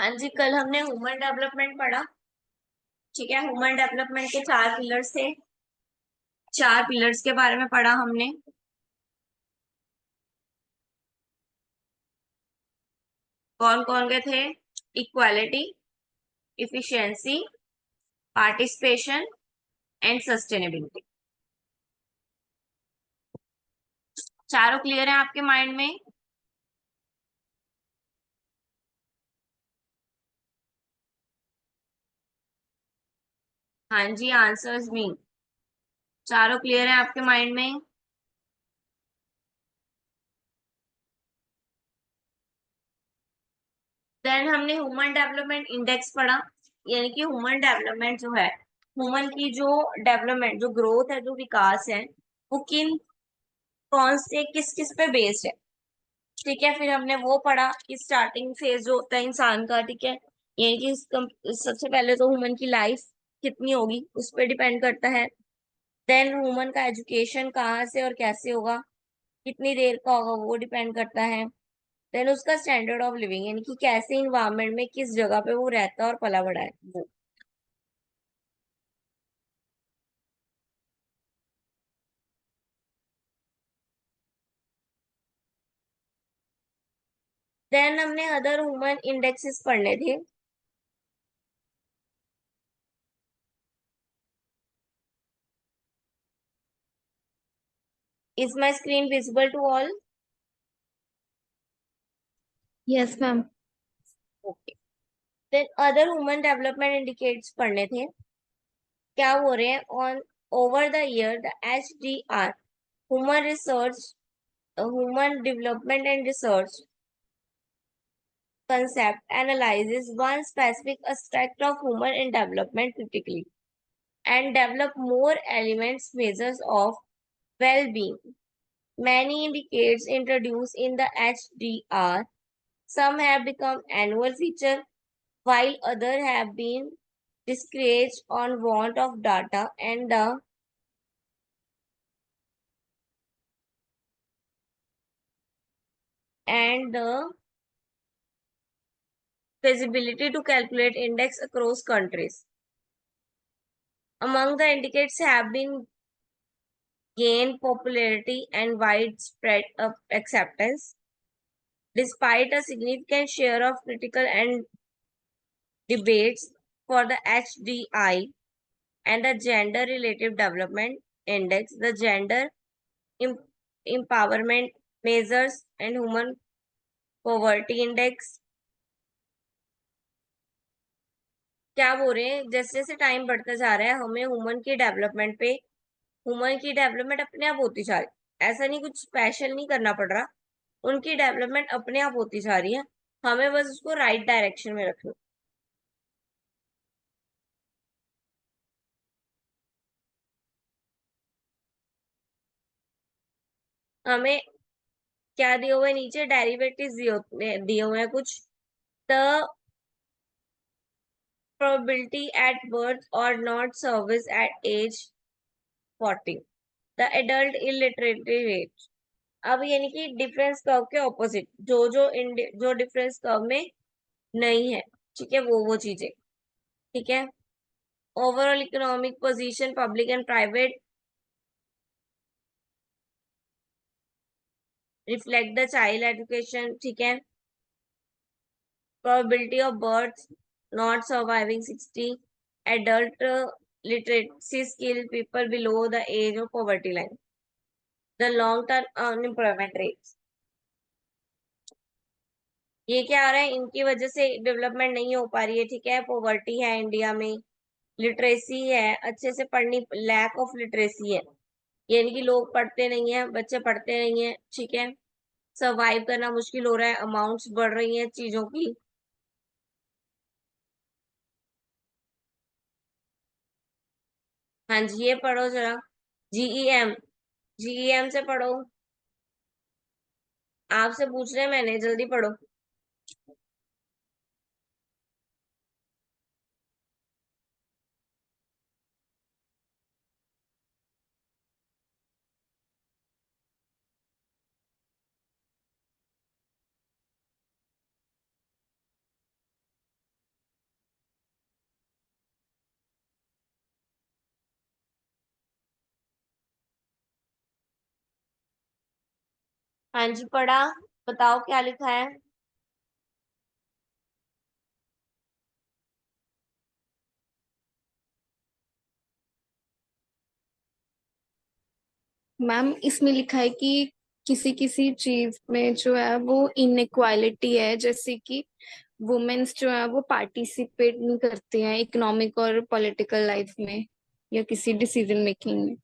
हाँ जी, कल हमने ह्यूमन डेवलपमेंट पढ़ा। ठीक है, ह्यूमन डेवलपमेंट के 4 पिलर्स थे। 4 पिलर्स के बारे में पढ़ा हमने। कौन कौन के थे? Equality, efficiency, participation and sustainability. चारों क्लियर है आपके माइंड में? हाँ जी, आंसर्स मी। चारों क्लियर है आपके माइंड में? देन हमने ह्यूमन डेवलपमेंट इंडेक्स पढ़ा। यानी कि ह्यूमन डेवलपमेंट जो है, ह्यूमन की जो डेवलपमेंट, जो ग्रोथ है, जो विकास है, वो किन कौन से किस किस पे बेस्ड है। ठीक है, फिर हमने वो पढ़ा कि स्टार्टिंग फेज जो होता है इंसान का, ठीक है, ये कि सबसे पहले तो ह्यूमन की लाइफ कितनी होगी उस पर डिपेंड करता है। देन ह्यूमन का एजुकेशन कहाँ से और कैसे होगा, कितनी देर का होगा, वो डिपेंड करता है। देन उसका स्टैंडर्ड ऑफ लिविंग, यानी कि कैसे इन्वायरमेंट में, किस जगह पे वो रहता है और पला बड़ा है वो। देन हमने अदर ह्यूमन इंडेक्सेस पढ़ने थे। Is my screen visible to all? Yes ma'am. Okay. Then other human development indicators पढ़ने थे। क्या हो रहे हैं? On over the year the HDR, human research, human development and research concept analyzes one specific aspect of human and development critically and develop more elements measures of well-being. Many indicators introduced in the HDR, some have become annual feature while others have been discouraged on want of data and the feasibility to calculate index across countries. Among the indicators have been gained popularity and widespread acceptance, despite a significant share of critical and debates for the HDI and the Gender Relative Development Index, the Gender Em- Empowerment Measures, and Human Poverty Index। क्या बोल रहे हैं? जैसे जैसे time बढ़ता जा रहा है, हमें ह्यूमन की डेवलपमेंट अपने आप होती जा रही है। ऐसा नहीं, कुछ स्पेशल नहीं करना पड़ रहा, उनकी डेवलपमेंट अपने आप होती जा रही है। हमें बस उसको राइट डायरेक्शन में रखना। हमें क्या दिए हुए हैं? नीचे डेरिवेटिव्स दिए हुए हैं कुछ। द प्रोबेबिलिटी एट बर्थ और not service at age 40, the adult illiteracy rate. अब यानी कि डिफरेंस कर्व के ऑपोजिट, जो डिफरेंस कर्व में नहीं है, ठीक है, वो चीजें। ठीक है। Overall economic position, public and private, reflect the child education. ठीक है। probability of birth not surviving 60, adult literacy skill people below the age of poverty line, the long term unemployment rates। ये क्या आ रहा है? इनकी वजह से डेवलपमेंट नहीं हो पा रही है। ठीक है, पॉवर्टी है इंडिया में, लिटरेसी है, अच्छे से पढ़नी, लैक ऑफ लिटरेसी है, यानी कि लोग पढ़ते नहीं है, बच्चे पढ़ते नहीं है। ठीक है, सर्वाइव करना मुश्किल हो रहा है, अमाउंट्स बढ़ रही हैं चीजों की। हाँ जी, ये पढ़ो जरा। जीईएम, जीईएम से पढ़ो। आपसे पूछ रहे हैं मैंने, जल्दी पढ़ो। हाँ जी, पढ़ा। बताओ क्या लिखा है। मैम इसमें लिखा है कि किसी किसी चीज में जो है वो इनइक्वालिटी है, जैसे कि वुमेन्स जो है वो पार्टिसिपेट नहीं करती हैं इकोनॉमिक और पॉलिटिकल लाइफ में या किसी डिसीजन मेकिंग में।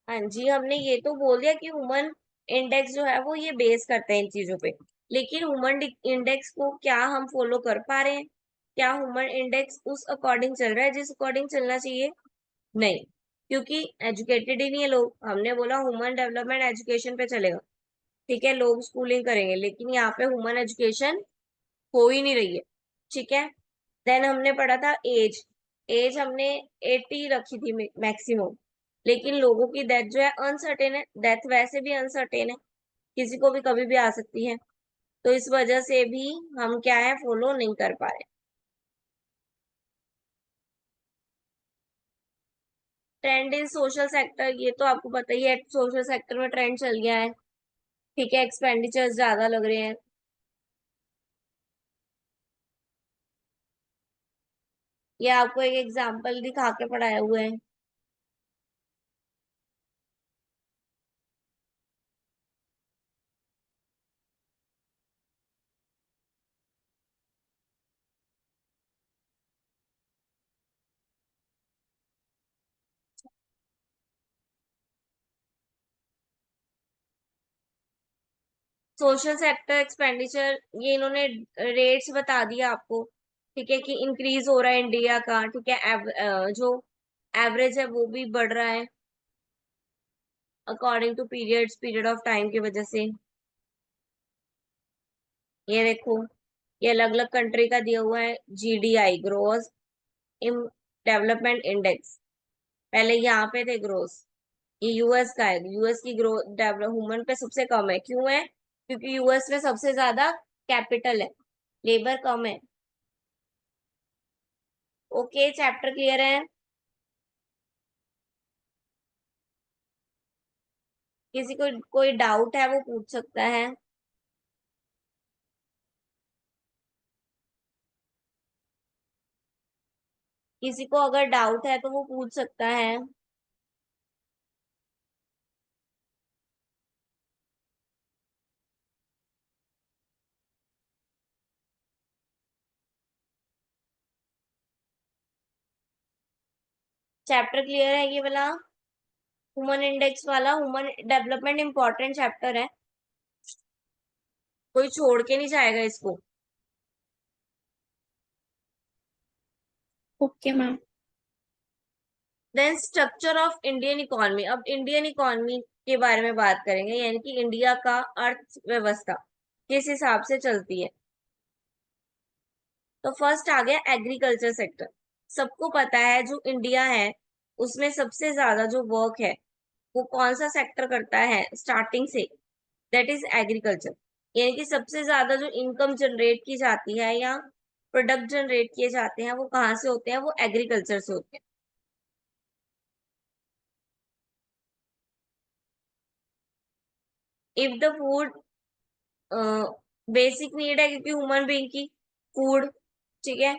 हाँ जी, हमने ये तो बोल दिया कि ह्यूमन इंडेक्स जो है वो ये बेस करते हैं इन चीजों पे। लेकिन ह्यूमन इंडेक्स को क्या हम फॉलो कर पा रहे हैं? क्या ह्यूमन इंडेक्स उस अकॉर्डिंग चल रहा है जिस अकॉर्डिंग चलना चाहिए? नहीं, क्योंकि एजुकेटेड ही नहीं है लोग। हमने बोला ह्यूमन डेवलपमेंट एजुकेशन पे चलेगा। ठीक है, लोग स्कूलिंग करेंगे, लेकिन यहाँ पे ह्यूमन एजुकेशन हो ही नहीं रही है। ठीक है। देन हमने पढ़ा था एज। एज हमने 80 रखी थी मैक्सिमम। लेकिन लोगों की डेथ जो है अनसर्टेन है। डेथ वैसे भी अनसर्टेन है, किसी को भी कभी भी आ सकती है। तो इस वजह से भी हम क्या है, फॉलो नहीं कर पा रहे। ट्रेंड इन सोशल सेक्टर, ये तो आपको पता ही है, सोशल सेक्टर में ट्रेंड चल गया है। ठीक है, एक्सपेंडिचर्स ज्यादा लग रहे हैं। ये आपको एक एग्जांपल दिखा के पढ़ाए हुए हैं। सोशल सेक्टर एक्सपेंडिचर, ये इन्होंने रेट्स बता दिया आपको। ठीक है, कि इंक्रीज हो रहा है इंडिया का। ठीक है, जो एवरेज है वो भी बढ़ रहा है according to period of time की वजह से। ये देखो, ये अलग अलग कंट्री का दिया हुआ है। GDI, gross in development index. पहले यहाँ पे थे ग्रोस। ये यूएस का है। यूएस की ग्रोथ डेवलप ह्यूमन पे सबसे कम है। क्यों है? क्योंकि यूएस में सबसे ज्यादा कैपिटल है, लेबर कम है। ओके, चैप्टर क्लियर है? किसी को कोई डाउट है वो पूछ सकता है। किसी को अगर डाउट है तो वो पूछ सकता है। चैप्टर क्लियर है ये वाला? ह्यूमन इंडेक्स वाला, ह्यूमन डेवलपमेंट इंपॉर्टेंट चैप्टर है। कोई छोड़ के नहीं जाएगा इसको। Okay ma'am. Then structure of Indian economy. अब इंडियन इकोनॉमी के बारे में बात करेंगे, यानी कि इंडिया का अर्थव्यवस्था किस हिसाब से चलती है। तो फर्स्ट आ गया एग्रीकल्चर सेक्टर। सबको पता है जो इंडिया है उसमें सबसे ज्यादा जो वर्क है वो कौन सा सेक्टर करता है स्टार्टिंग से? That is agriculture. यानी कि सबसे ज्यादा जो इनकम जनरेट की जाती है या प्रोडक्ट जनरेट किए जाते हैं वो कहाँ से होते हैं? वो एग्रीकल्चर से होते हैं। If the food, basic need है क्योंकि ह्यूमन बीइंग की फूड। ठीक है,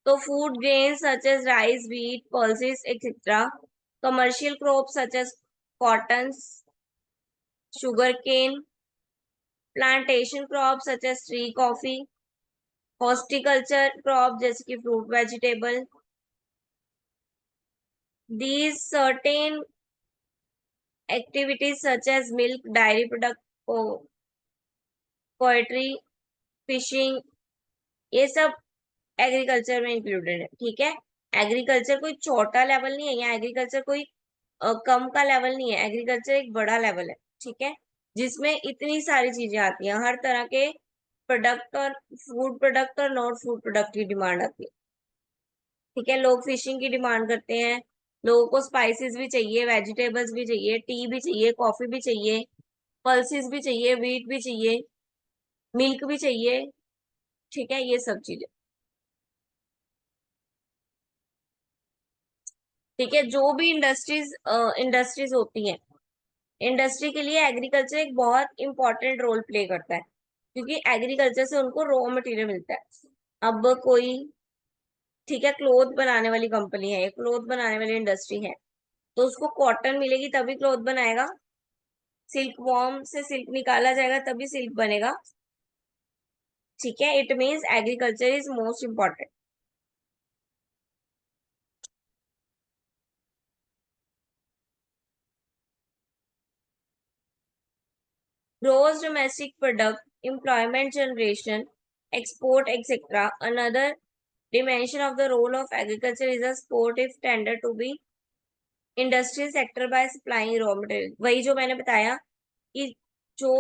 तो food grain such as rice, wheat, pulses etcetera. Commercial crop such as cotton, sugar cane. Plantation crop such as tree, coffee. Horticulture crop जैसे कि fruit, vegetable. These certain activities such as milk, dairy product, poultry, fishing, ये सब agriculture में included है। ठीक है, agriculture कोई छोटा लेवल नहीं है, या एग्रीकल्चर कोई कम का लेवल नहीं है। एग्रीकल्चर एक बड़ा लेवल है। ठीक है, जिसमें इतनी सारी चीजें आती हैं, हर तरह के प्रोडक्ट और फूड प्रोडक्ट और नॉन फूड प्रोडक्ट की डिमांड आती है। ठीक है, लोग फिशिंग की डिमांड करते हैं। लोगों को स्पाइसेस भी चाहिए, वेजिटेबल्स भी चाहिए, टी भी चाहिए, कॉफी भी चाहिए, पल्सेस भी चाहिए, व्हीट भी चाहिए, मिल्क भी चाहिए। ठीक है, ये सब चीजें। ठीक है, जो भी इंडस्ट्रीज इंडस्ट्रीज होती हैं इंडस्ट्री के लिए एग्रीकल्चर एक बहुत इंपॉर्टेंट रोल प्ले करता है, क्योंकि एग्रीकल्चर से उनको रॉ मटेरियल मिलता है। अब कोई, ठीक है, क्लोथ बनाने वाली कंपनी है, क्लोथ बनाने वाली इंडस्ट्री है, तो उसको कॉटन मिलेगी तभी क्लोथ बनाएगा, सिल्क वॉर्म से सिल्क निकाला जाएगा तभी सिल्क बनेगा। ठीक है, it means agriculture is most important. Gross domestic product, employment generation, export, etc. Another dimension of the role of agriculture is a supportive tender to be industrial sector by supplying raw material. वही जो मैंने बताया कि जो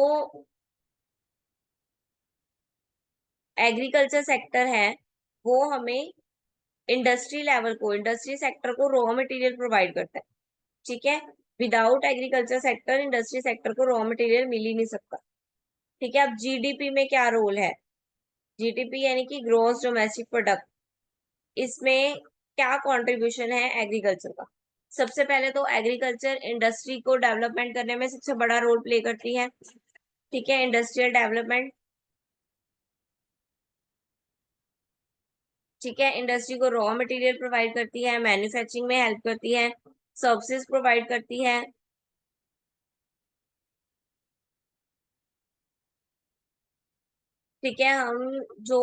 agriculture sector है वो हमें industry sector को रॉ मटेरियल प्रोवाइड करता है। ठीक है, without agriculture sector industry sector को रॉ मटेरियल मिल ही नहीं सकता। ठीक है, अब जीडीपी में क्या रोल है? जीडीपी यानी कि ग्रोस डोमेस्टिक प्रोडक्ट, इसमें क्या कंट्रीब्यूशन है एग्रीकल्चर का? सबसे पहले तो एग्रीकल्चर इंडस्ट्री को डेवलपमेंट करने में सबसे बड़ा रोल प्ले करती है। ठीक है, इंडस्ट्रियल डेवलपमेंट। ठीक है, इंडस्ट्री को रॉ मटेरियल प्रोवाइड करती है, मैन्युफैक्चरिंग में हेल्प करती है, सर्विसेज प्रोवाइड करती है। ठीक है, हम जो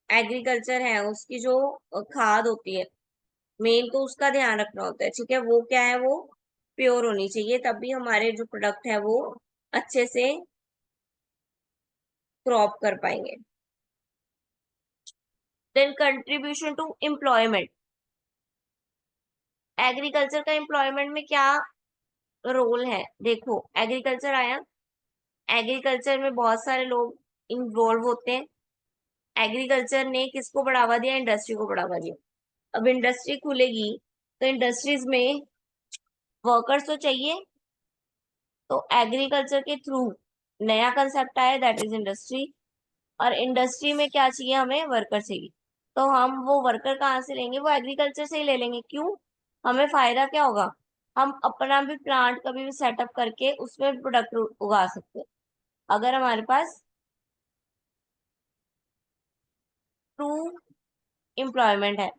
एग्रीकल्चर है उसकी जो खाद होती है, मेन तो उसका ध्यान रखना होता है। ठीक है, वो क्या है, वो प्योर होनी चाहिए, तभी हमारे जो प्रोडक्ट है वो अच्छे से क्रॉप कर पाएंगे। Then contribution to employment, agriculture का एम्प्लॉयमेंट में क्या रोल है? देखो, एग्रीकल्चर आया, एग्रीकल्चर में बहुत सारे लोग इन्वॉल्व होते हैं। एग्रीकल्चर ने किसको बढ़ावा दिया? इंडस्ट्री को बढ़ावा दिया। अब इंडस्ट्री खुलेगी तो इंडस्ट्रीज में वर्कर्स तो चाहिए, तो एग्रीकल्चर के थ्रू नया कंसेप्ट आया, दैट इज इंडस्ट्री। और इंडस्ट्री में क्या चाहिए? हमें वर्कर चाहिए। तो हम वो वर्कर कहाँ से लेंगे? वो एग्रीकल्चर से ही ले लेंगे। क्यों? हमें फायदा क्या होगा? हम अपना भी प्लांट कभी भी सेटअप करके उसमें प्रोडक्ट उगा सकते हैं, अगर हमारे पास ट्रू एम्प्लॉयमेंट है।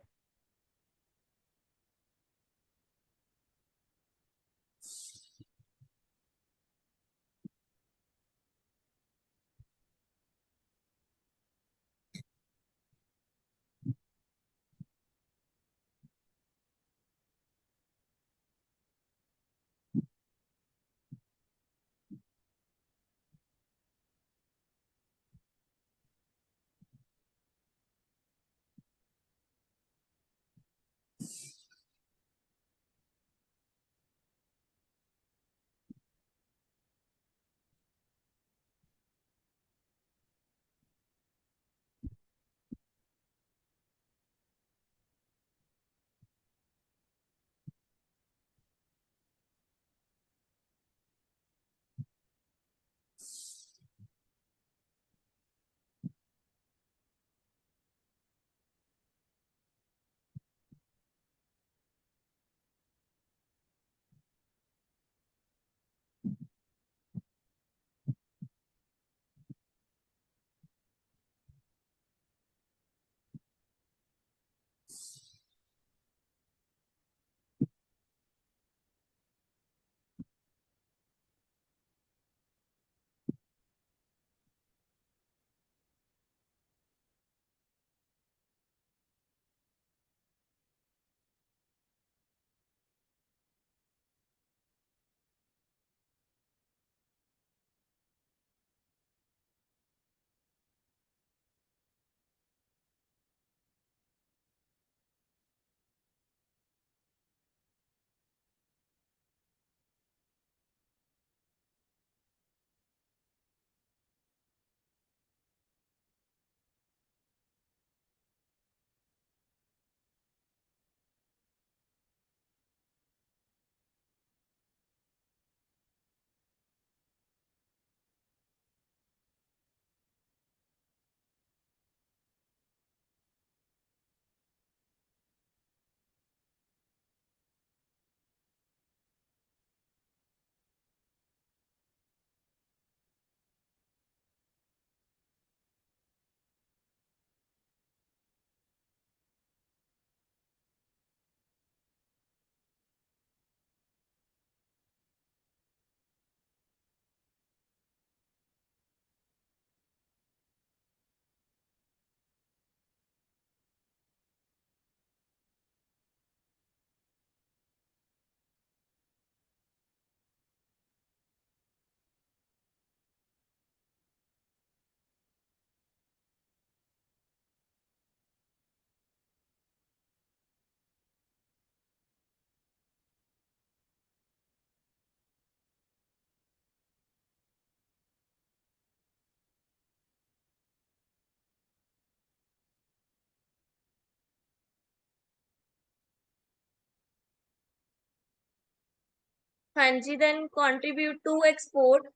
हाँ जी, then contribute to export,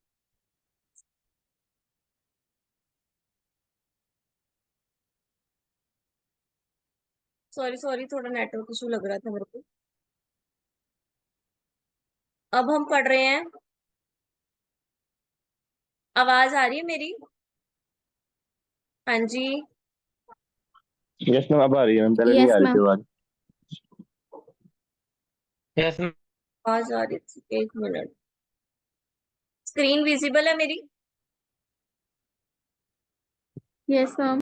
sorry sorry थोड़ा नेटवर्क इशू लग रहा था मेरे को। अब हम पढ़ रहे हैं, आवाज आ रही है मेरी? हाँ जी, यस मैम, अब आ रही है मैम, पहले नहीं यस आ रही थी मैम। आवाज। Yes ma'am. आवाज आ रही थी, एक मिनट। स्क्रीन विजिबल है मेरी? Yes ma'am.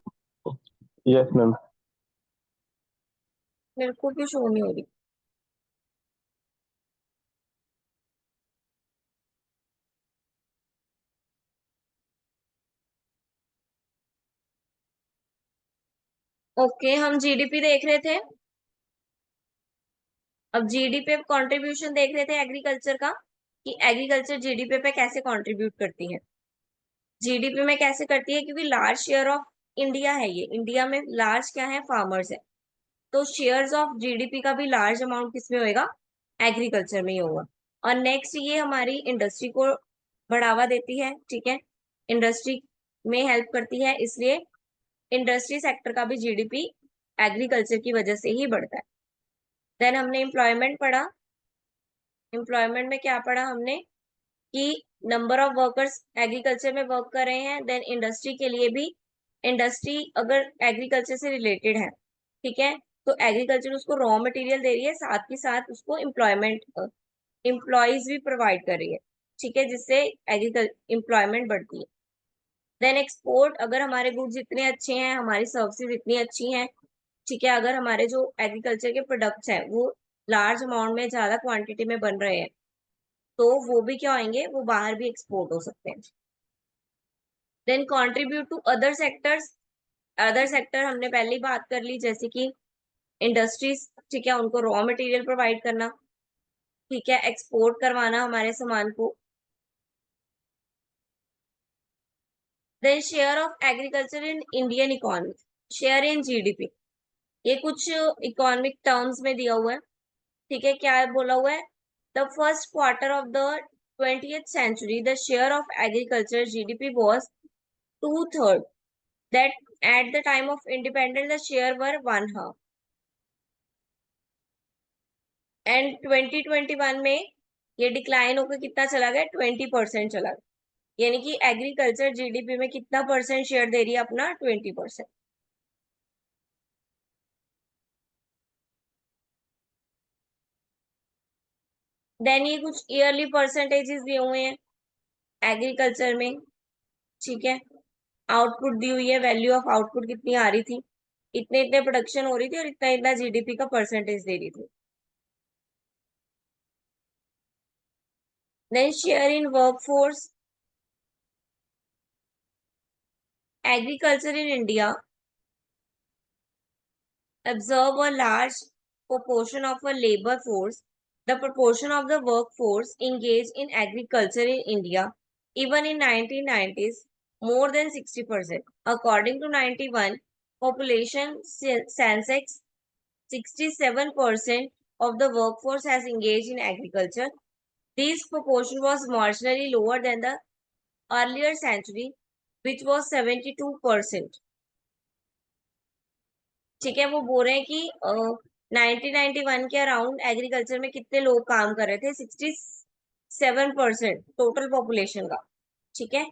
Yes ma'am. मेरे को भी शो नहीं हो रही। ओके, हम जीडीपी देख रहे थे। अब जीडीपी पे कंट्रीब्यूशन देख रहे थे एग्रीकल्चर का, कि एग्रीकल्चर जीडीपी पे कैसे कंट्रीब्यूट करती है। जीडीपी में कैसे करती है, क्योंकि लार्ज शेयर ऑफ इंडिया है, ये इंडिया में लार्ज क्या है, फार्मर्स है, तो शेयर्स ऑफ जीडीपी का भी लार्ज अमाउंट किसमें होएगा, एग्रीकल्चर में ही होगा। और नेक्स्ट ये हमारी इंडस्ट्री को बढ़ावा देती है, ठीक है, इंडस्ट्री में हेल्प करती है, इसलिए इंडस्ट्री सेक्टर का भी जीडीपी एग्रीकल्चर की वजह से ही बढ़ता है। देन हमने एम्प्लॉयमेंट पढ़ा। एम्प्लॉयमेंट में क्या पढ़ा हमने, कि नंबर ऑफ वर्कर्स एग्रीकल्चर में वर्क कर रहे हैं, देन इंडस्ट्री के लिए भी, इंडस्ट्री अगर एग्रीकल्चर से रिलेटेड है, ठीक है, तो एग्रीकल्चर उसको रॉ मटेरियल दे रही है, साथ ही साथ उसको एम्प्लॉयमेंट एम्प्लॉयज भी प्रोवाइड कर रही है, ठीक है, जिससे एग्रीकल्चर एम्प्लॉयमेंट बढ़ती है। देन एक्सपोर्ट, अगर हमारे गुड्स इतने अच्छे हैं, हमारी सर्विसेज इतनी अच्छी हैं, ठीक है, अगर हमारे जो एग्रीकल्चर के प्रोडक्ट्स हैं वो लार्ज अमाउंट में ज्यादा क्वांटिटी में बन रहे हैं, तो वो भी क्या होंगे, वो बाहर भी एक्सपोर्ट हो सकते हैं। Then contribute to other sectors, other sector हमने पहले ही बात कर ली, जैसे कि इंडस्ट्रीज, ठीक है, उनको रॉ मटेरियल प्रोवाइड करना, ठीक है, एक्सपोर्ट करवाना हमारे सामान को। Then share of agriculture in Indian economy, share in GDP, ये कुछ इकोनॉमिक टर्म्स में दिया हुआ है, ठीक है, क्या बोला हुआ है, the first quarter of the 20th century the share of agriculture GDP was two-third, that at the time of independence the share were one half, and 2021 में ये डिक्लाइन होकर कितना चला गया, 20% चला गया, यानी कि एग्रीकल्चर जीडीपी में कितना परसेंट शेयर दे रही है अपना, 20%। देन ये कुछ ईयरली परसेंटेजेस दिए हुए हैं एग्रीकल्चर में, ठीक है, आउटपुट दी हुई है, वैल्यू ऑफ आउटपुट कितनी आ रही थी, इतने इतने प्रोडक्शन हो रही थी और इतना इतना जीडीपी का परसेंटेज दे रही थी। Then share in workforce, agriculture in India absorb a large proportion of a labor force. The proportion of the workforce engaged in agriculture in India, even in 1990s, more than 60%. According to 91 population census, 67% of the workforce has engaged in agriculture. This proportion was marginally lower than the earlier century, which was 72%. ठीक है, वो बोल रहे हैं कि 1991 के around agriculture में कितने लोग काम कर रहे थे, 67% टोटल पॉपुलेशन का, ठीक है,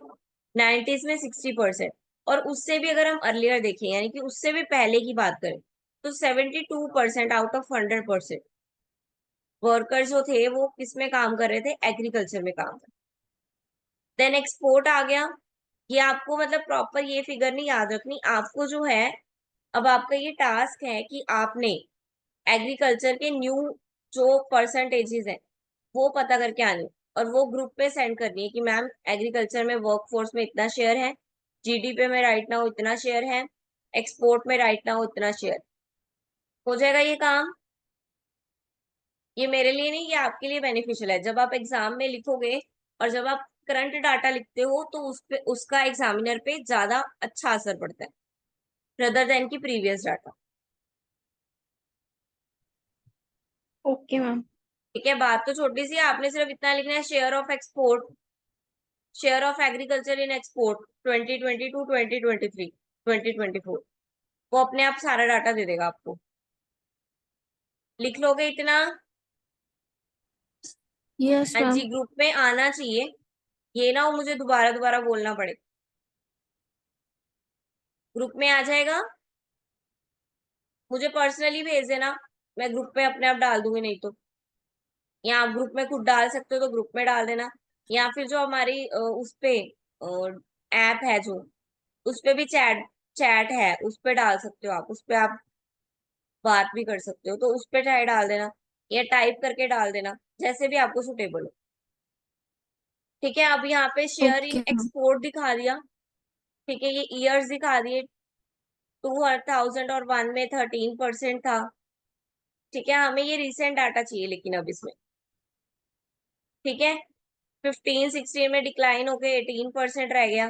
90s में 60%, और उससे भी अगर हम अर्लियर देखें, यानी कि उससे भी पहले की बात करें, तो 72% आउट ऑफ 100% वर्कर जो थे वो किस में काम कर रहे थे, एग्रीकल्चर में काम कर। देन एक्सपोर्ट आ गया, ये आपको मतलब प्रॉपर ये फिगर नहीं याद रखनी, आपको जो है, अब आपका ये टास्क है कि आपने एग्रीकल्चर के न्यू जो परसेंटेजेस हैं वो पता करके आनी, और वो ग्रुप पे सेंड करनी है कि मैम एग्रीकल्चर में वर्कफोर्स में इतना शेयर है, जीडीपी में राइट नाउ इतना शेयर है, एक्सपोर्ट में राइट नाउ इतना शेयर। हो जाएगा ये काम? ये मेरे लिए नहीं, ये आपके लिए बेनिफिशियल है, जब आप एग्जाम में लिखोगे और जब आप करंट डाटा लिखते हो तो उस पे उसका एग्जामिनर पे ज्यादा अच्छा असर पड़ता है रदर देन की प्रीवियस डाटा। Okay ma'am. ठीक है, बात तो छोटी सी है, आपने सिर्फ इतना लिखना है share of export, share of agriculture in export 2022, 2023, 2024, वो अपने आप सारा डाटा दे देगा आपको। लिख लोगे इतना? यस हाँ मैम। जी, ग्रुप में आना चाहिए, ये ना हो मुझे दोबारा दोबारा बोलना पड़े। ग्रुप में आ जाएगा, मुझे पर्सनली भेज देना, मैं ग्रुप में अपने आप डाल दूंगी, नहीं तो या आप ग्रुप में खुद डाल सकते हो तो ग्रुप में डाल देना, या फिर जो हमारी उस पे ऐप है जो, उस पे भी चैट चैट है, उस पे डाल सकते हो आप, उस पे आप बात भी कर सकते हो, तो उस पे चाहे डाल देना या टाइप करके डाल देना, जैसे भी आपको सुटेबल हो। ठीक है, अब यहाँ पे share in okay ma'am. Export दिखा दिया। ठीक है, ये ईयर्स दिखा दिए, 2001 में 13% था। ठीक है, हमें ये रिसेंट डाटा चाहिए लेकिन अब इसमें, ठीक है, 15-16 में डिक्लाइन होके 18% रह गया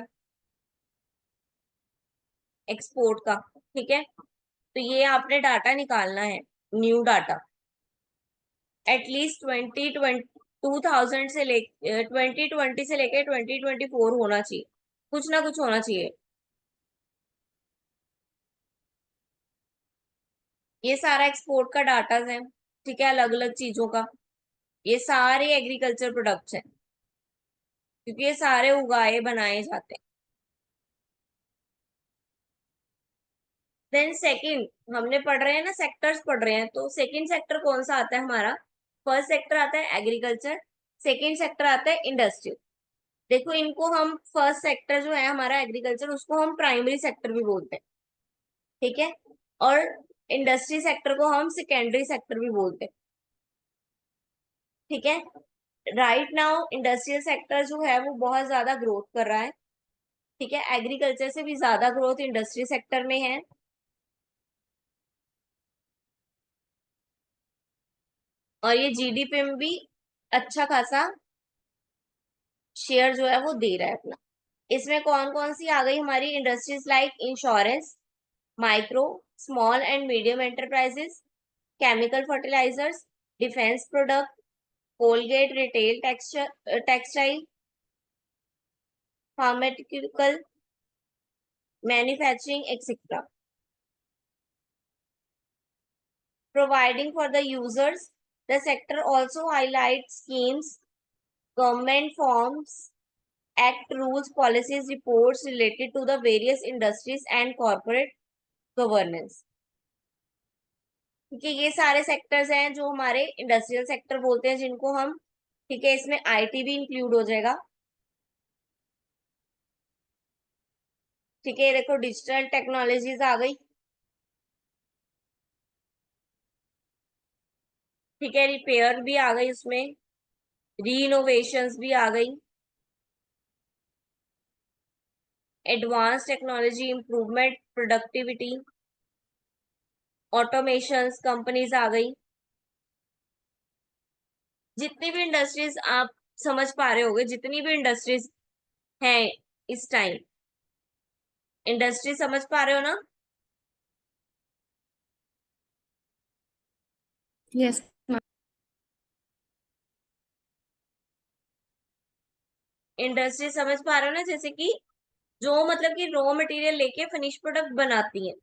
एक्सपोर्ट का। ठीक है, तो ये आपने डाटा निकालना है, न्यू डाटा, एटलीस्ट 2020 से ले 2020 से लेके 2024 होना चाहिए, कुछ ना कुछ होना चाहिए। ये सारा एक्सपोर्ट का डाटा है, ठीक है, अलग अलग चीजों का, ये सारे एग्रीकल्चर प्रोडक्ट्स हैं, क्योंकि ये सारे उगाए बनाए जाते हैं। देन सेकंड हमने पढ़ रहे हैं ना, सेक्टर्स पढ़ रहे हैं, तो सेकंड सेक्टर कौन सा आता है हमारा? फर्स्ट सेक्टर आता है एग्रीकल्चर, सेकंड सेक्टर आता है इंडस्ट्री। देखो इनको हम, फर्स्ट सेक्टर जो है हमारा एग्रीकल्चर, उसको हम प्राइमरी सेक्टर भी बोलते हैं, ठीक है, और इंडस्ट्री सेक्टर को हम सेकेंडरी सेक्टर भी बोलते हैं। ठीक है, राइट नाउ इंडस्ट्रियल सेक्टर जो है वो बहुत ज्यादा ग्रोथ कर रहा है। ठीक है, एग्रीकल्चर से भी ज्यादा ग्रोथ इंडस्ट्री सेक्टर में है, और ये जीडीपी में भी अच्छा खासा शेयर जो है वो दे रहा है अपना। इसमें कौन कौन सी आ गई हमारी industries? Like insurance, micro small and medium enterprises, chemical fertilizers, defence product, Colgate, retail textile, pharmaceutical, manufacturing etcetera. Providing for the users, the sector also highlights schemes, government forms, act, rules, policies, reports related to the various industries and corporate governance। ठीक है, ये सारे sectors हैं जो हमारे industrial sector बोलते हैं, जिनको हम, ठीक है, इसमें आईटी भी इंक्लूड हो जाएगा। ठीक है, देखो डिजिटल टेक्नोलॉजीज आ गई। ठीक है, रिपेयर भी आ गई उसमें, री इनोवेशंस भी आ गई, advance technology improvement, productivity, automations companies आ गई। जितनी भी इंडस्ट्रीज आप समझ पा रहे होगे, जितनी भी इंडस्ट्रीज हैं इस टाइम, इंडस्ट्री समझ पा रहे हो ना? Yes ma'am. इंडस्ट्री समझ पा रहे हो ना, जैसे कि जो मतलब कि रॉ मटेरियल लेके फिनिश प्रोडक्ट बनाती है,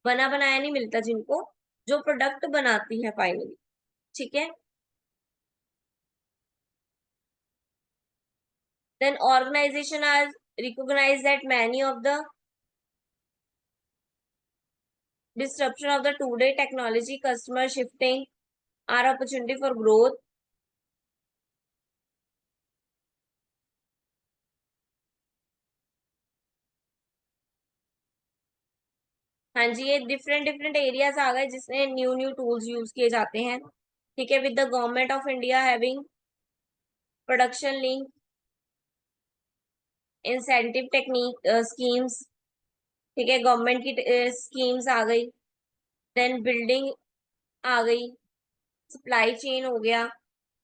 बना बनाया नहीं मिलता जिनको, जो प्रोडक्ट बनाती है फाइनली। ठीक है, then organization are recognize that many of the disruption of the today technology, customer shifting are opportunity for growth। हाँ जी, ये डिफरेंट डिफरेंट एरियाज आ गए जिसमें न्यू न्यू टूल्स यूज किए जाते हैं। ठीक है, with the government of India having production link incentive technique schemes. ठीक है, गवर्नमेंट की स्कीम्स आ गई, देन बिल्डिंग आ गई, सप्लाई चेन हो गया,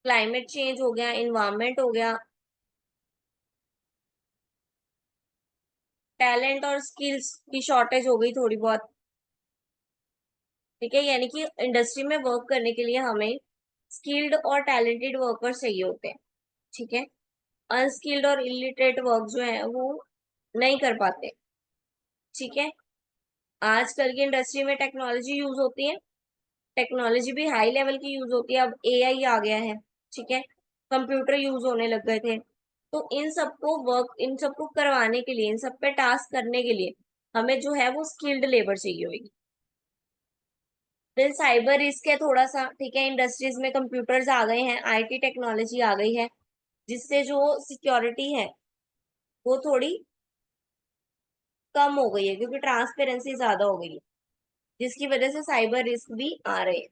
क्लाइमेट चेंज हो गया, इन्वायरमेंट हो गया, टैलेंट और स्किल्स की शॉर्टेज हो गई थोड़ी बहुत। ठीक है, यानी कि इंडस्ट्री में वर्क करने के लिए हमें स्किल्ड और टैलेंटेड वर्कर्स चाहिए होते हैं, ठीक है। अनस्किल्ड और इलिटरेट वर्क जो है वो नहीं कर पाते, ठीक है। आजकल की इंडस्ट्री में टेक्नोलॉजी यूज होती है, टेक्नोलॉजी भी हाई लेवल की यूज होती है, अब एआई आ गया है, ठीक है। कंप्यूटर यूज होने लग गए थे। तो इन सबको करवाने के लिए, इन सब पे टास्क करने के लिए हमें जो है वो स्किल्ड लेबर चाहिए होगी। देन साइबर रिस्क है थोड़ा सा, ठीक है। इंडस्ट्रीज में कंप्यूटर्स आ गए हैं, आईटी टेक्नोलॉजी आ गई है, जिससे जो सिक्योरिटी है वो थोड़ी कम हो गई है, क्योंकि ट्रांसपेरेंसी ज्यादा हो गई है, जिसकी वजह से साइबर रिस्क भी आ रहे हैं।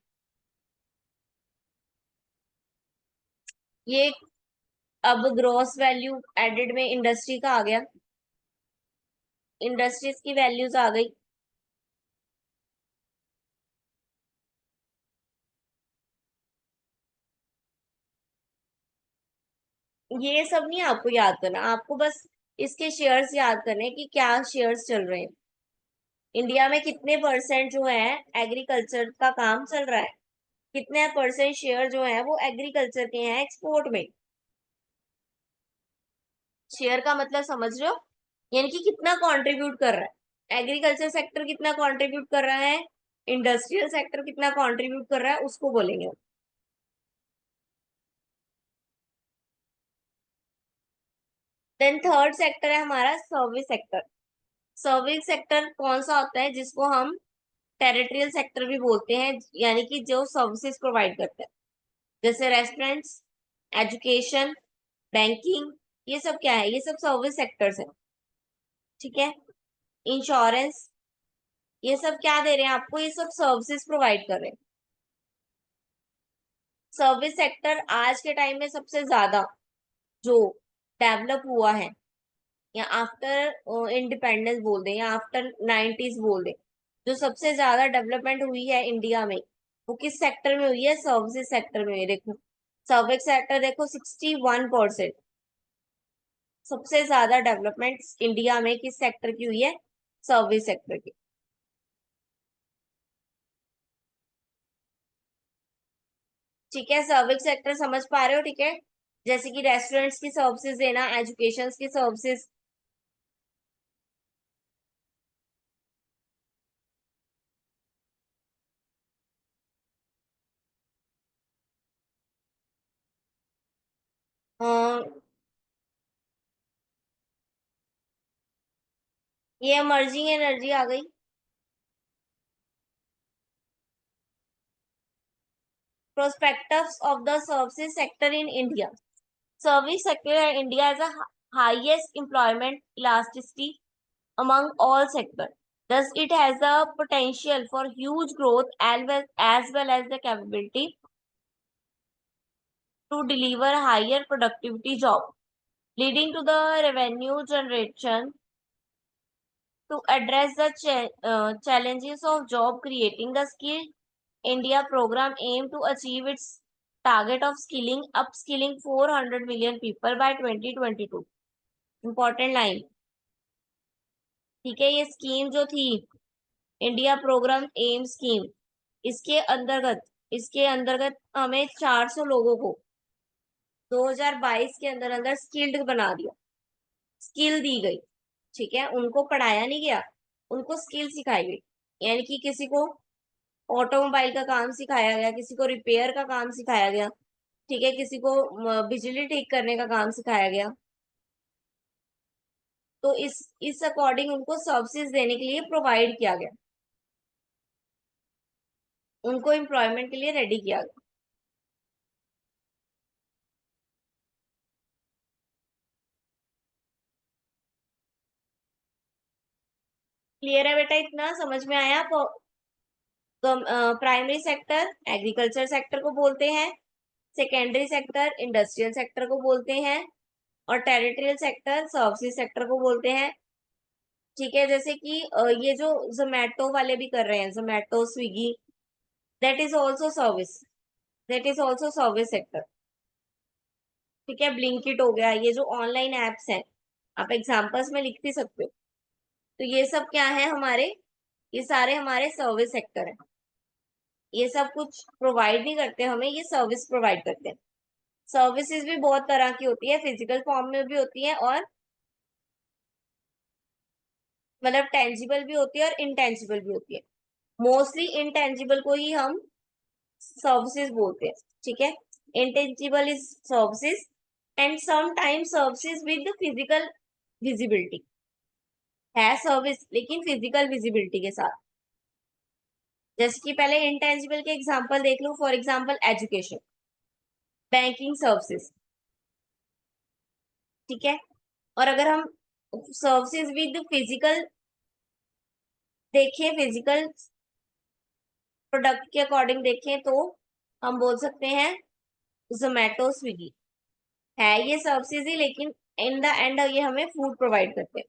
ये अब ग्रॉस वैल्यू एडेड में इंडस्ट्री का आ गया, इंडस्ट्रीज की वैल्यूज आ गई। ये सब नहीं आपको याद करना, आपको बस इसके शेयर्स याद करने कि क्या शेयर्स चल रहे हैं, इंडिया में कितने परसेंट जो है एग्रीकल्चर का काम चल रहा है, कितने परसेंट शेयर जो है वो एग्रीकल्चर के हैं एक्सपोर्ट में। शेयर का मतलब समझ रहे हो, यानी कि कितना कंट्रीब्यूट कर रहा है एग्रीकल्चर सेक्टर, कितना कंट्रीब्यूट कर रहा है, इंडस्ट्रियल सेक्टर कितना कंट्रीब्यूट कर रहा है, उसको बोलेंगे। देन थर्ड सेक्टर है हमारा सर्विस सेक्टर। सर्विस सेक्टर कौन सा होता है, जिसको हम टेरिtoriयल सेक्टर भी बोलते हैं, यानी कि जो सर्विसेज प्रोवाइड करते हैं, जैसे रेस्टोरेंट्स, एजुकेशन, बैंकिंग, ये सब क्या है, ये सब सर्विस सेक्टर्स है, ठीक है। इंश्योरेंस, ये सब क्या दे रहे हैं आपको, ये सब सर्विसेज प्रोवाइड कर रहे हैं। सर्विस सेक्टर आज के टाइम में सबसे ज्यादा जो डेवलप हुआ है, या आफ्टर इंडिपेंडेंस बोल दें या आफ्टर 90s बोल दें, जो सबसे ज्यादा डेवलपमेंट हुई है इंडिया में, वो किस सेक्टर में हुई है, सर्विसेज सेक्टर में हुई है। देखो सर्विस सेक्टर देखो 61%, सबसे ज्यादा डेवलपमेंट इंडिया में किस सेक्टर की हुई है, सर्विस सेक्टर की, ठीक है। सर्विस सेक्टर समझ पा रहे हो, ठीक है। जैसे कि रेस्टोरेंट्स की सर्विसेज देना, एजुकेशन की सर्विसेज। ये emerging एनर्जी आ गई। Prospectus of the services sector in India. Service sector in India has a highest employment elasticity among all sectors. Thus, it has the potential for huge growth as well as the capability to deliver higher productivity jobs, leading to the revenue generation to address the challenges of job creating. The Skill India program aim to achieve its target of upskilling 400 million people by 2022. Important line, ठीक है। ये scheme जो थी India programme M scheme, इसके अंतर्गत इसके अंतर्गत हमें 400 लोगों को 2022 के अंदर अंदर स्किल्ड बना दिया, स्किल दी गई, ठीक है। उनको पढ़ाया नहीं गया, उनको स्किल सिखाई गई, यानी कि किसी को ऑटोमोबाइल का काम सिखाया गया, किसी को रिपेयर का काम सिखाया गया, ठीक है, किसी को बिजली ठीक करने का काम सिखाया गया। तो इस अकॉर्डिंग उनको सर्विसेज देने के लिए प्रोवाइड किया गया, उनको एम्प्लॉयमेंट के लिए रेडी किया गया। क्लियर है बेटा, इतना समझ में आया। प्राइमरी सेक्टर एग्रीकल्चर सेक्टर को बोलते हैं, सेकेंडरी सेक्टर इंडस्ट्रियल सेक्टर को बोलते हैं, और टेरिtoriयल सेक्टर सर्विसेज सेक्टर को बोलते हैं, ठीक है। जैसे कि ये जो जोमेटो वाले भी कर रहे हैं, Zomato Swiggy, that is also service, that is also service sector, ठीक है। ब्लिंकिट हो गया, ये जो ऑनलाइन एप्स हैं, आप एग्जांपल्स में लिख भी सकते हो। तो ये सब क्या है हमारे, ये सारे हमारे सर्विस सेक्टर है, ये सब कुछ प्रोवाइड नहीं करते हमें, ये सर्विस प्रोवाइड करते हैं। सर्विसेज भी बहुत तरह की होती है, फिजिकल फॉर्म में भी होती है और मतलब टेंजिबल भी होती है और इनटेंजिबल भी होती है। मोस्टली इनटेंजिबल को ही हम सर्विसेज बोलते हैं, ठीक है। Intangible is services and sometimes services with physical visibility, है सर्विस लेकिन फिजिकल विजिबिलिटी के साथ। जैसे कि पहले इंटेंजिबल के एग्जांपल देख लो, for example education, banking services, ठीक है। और अगर हम सर्विसेज विद फिजिकल देखें, फिजिकल प्रोडक्ट के अकॉर्डिंग देखें तो हम बोल सकते हैं जोमेटो, स्विगी, है ये सर्विसेज ही, लेकिन इन द एंड ये हमें फूड प्रोवाइड करते हैं,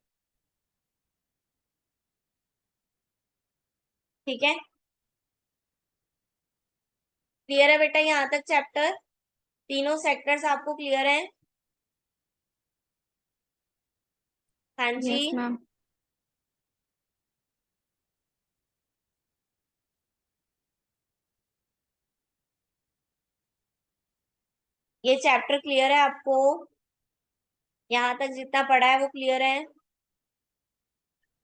ठीक है। क्लियर है बेटा यहाँ तक चैप्टर? तीनों सेक्टर्स आपको क्लियर है? हाँ जी। Yes ma'am. ये चैप्टर क्लियर है आपको? यहाँ तक जितना पढ़ा है वो क्लियर है?